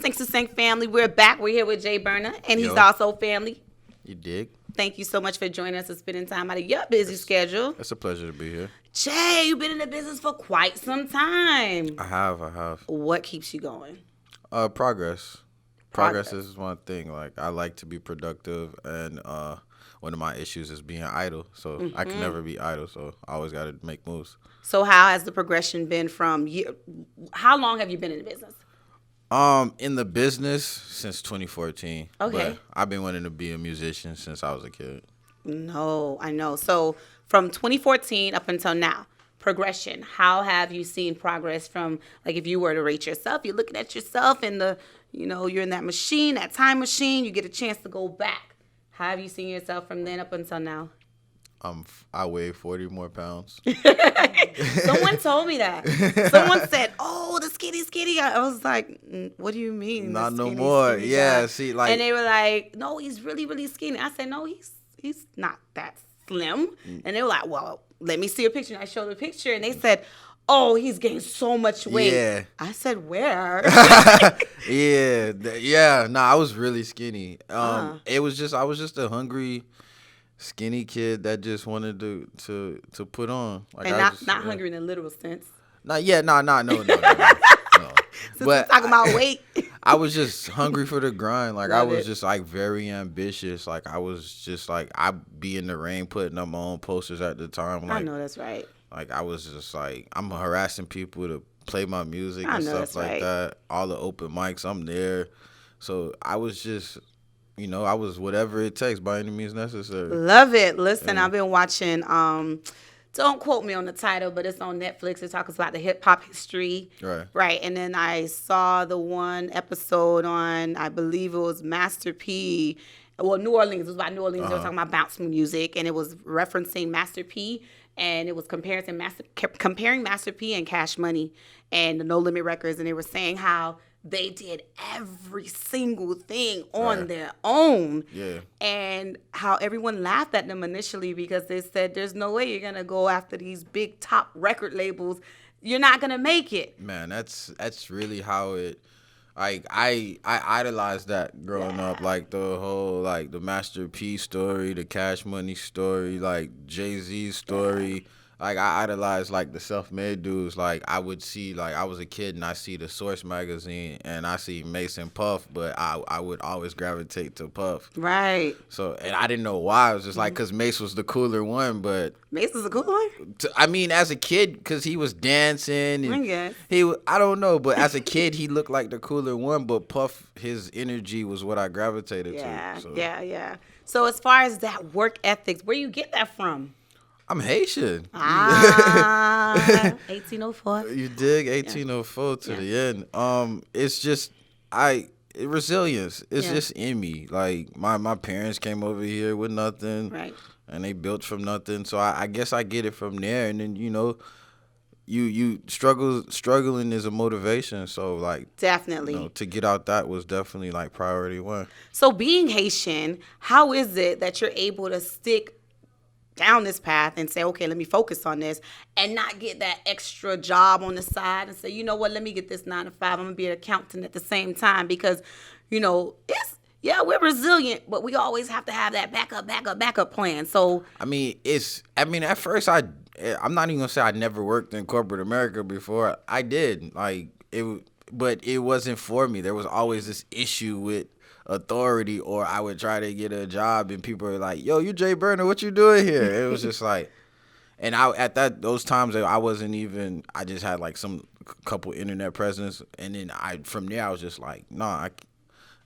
Thanks to Sync family. We're back. We're here with Jay Burna, and he's Yo. also family. You dig? Thank you so much for joining us and spending time out of your busy schedule. It's a pleasure to be here. Jay, you've been in the business for quite some time. I have. What keeps you going? Progress. Progress is one thing. Like, I like to be productive, and one of my issues is being idle. So I can never be idle. So I always got to make moves. So how has the progression been from how long have you been in the business? In the business since 2014. Okay. But I've been wanting to be a musician since I was a kid. No, I know. So from 2014 up until now, progression. How have you seen progress from, like, if you were to rate yourself, you're looking at yourself in the, you're in that machine, that time machine, you get a chance to go back. How have you seen yourself from then up until now? I weigh 40 more pounds. Someone told me that. Someone said, "Oh, the skinny." I was like, "What do you mean? Not the no skinny, more." skinny Yeah, guy? see, like, and they were like, "No, he's really, really skinny." I said, "No, he's not that slim." And they were like, "Well, let me see a picture." And I showed a picture, and they said, "Oh, he's gained so much weight." Yeah. I said, "Where?" yeah. Nah, I was really skinny. I was just a hungry, skinny kid that just wanted to put on. Like, and I not just, not hungry in a literal sense. No. No. Since But we're talking about weight. I was just hungry for the grind. Like, I Love was it. just, like, very ambitious. Like, I was just, like, I'd be in the rain putting up my own posters at the time. Like, I know that's right. Like, I was just, like, I'm harassing people to play my music I and know stuff that's like right. that. All the open mics, I'm there. So I was just, I was whatever it takes by any means necessary. Love it. Listen, Yeah. I've been watching, don't quote me on the title, but it's on Netflix. It talks about the hip hop history. Right. Right. And then I saw the one episode on, I believe it was Master P. Well, New Orleans. It was about New Orleans. They were talking about bounce music, and it was referencing Master P. And it was comparing Master P and Cash Money and the No Limit Records. And they were saying how they did every single thing on Right. their own. Yeah. And how everyone laughed at them initially because they said, there's no way you're going to go after these big top record labels. You're not going to make it. Man, that's really how it. Like, I idolized that growing up. Like, the whole, like, the Master P story, the Cash Money story, like, Jay-Z's story. Like, I idolized, like, the self-made dudes. Like, I would see, like, I was a kid and I see the Source magazine and I see Mace and Puff, but I would always gravitate to Puff. Right. So, and I didn't know why. It was just like, because Mace was the cooler one, but Mace is a cool one. I mean, as a kid, because he was dancing and I guess. I don't know, but as a kid, he looked like the cooler one. But Puff, his energy was what I gravitated Yeah, to. So. yeah. So as far as that work ethics, where you get that from? I'm Haitian. 1804. You dig? 1804 to the end. It's just resilience. It's just in me. Like, my parents came over here with nothing, Right. and they built from nothing. So I guess I get it from there. And then you struggling is a motivation. So, like, Definitely. to get out that was definitely, like, priority one. So being Haitian, how is it that you're able to stick down this path and say, okay, let me focus on this and not get that extra job on the side and say, you know what, let me get this 9 to 5. I'm going to be an accountant at the same time because, we're resilient, but we always have to have that backup plan. So, at first I'm not even gonna say I never worked in corporate America before. I did, but it wasn't for me. There was always this issue with authority, or I would try to get a job and people were like, "Yo, you Jay Burna, what you doing here?" It was just like, and those times I wasn't even. I just had like some couple internet presence, and then from there I was just like, "Nah,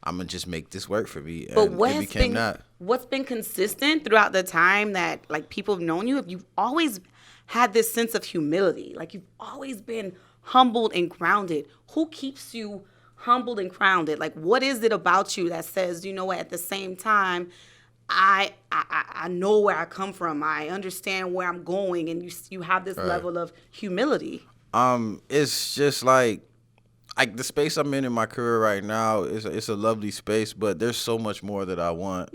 I'm gonna just make this work for me." And but what's been consistent throughout the time that, like, people have known you? You've always had this sense of humility. Like, you've always been humbled and grounded. Who keeps you humbled and grounded? Like, what is it about you that says, you know what, at the same time, I know where I come from. I understand where I'm going, and you have this level of humility. It's just like the space I'm in my career right now it's a lovely space, but there's so much more that I want.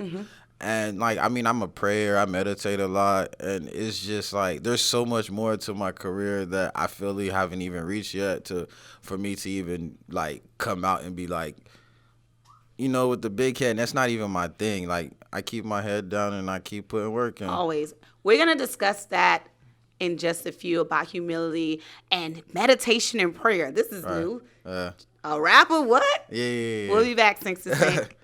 And like, I mean, I'm a prayer, I meditate a lot, and it's just like there's so much more to my career that I feel we haven't even reached yet for me to even like come out and be like, you know, with the big head. That's not even my thing. Like, I keep my head down and I keep putting work in. Always. We're going to discuss that in just a few, about humility and meditation and prayer. This is new. A rapper, what? Yeah. We'll be back, Sinks to Sink.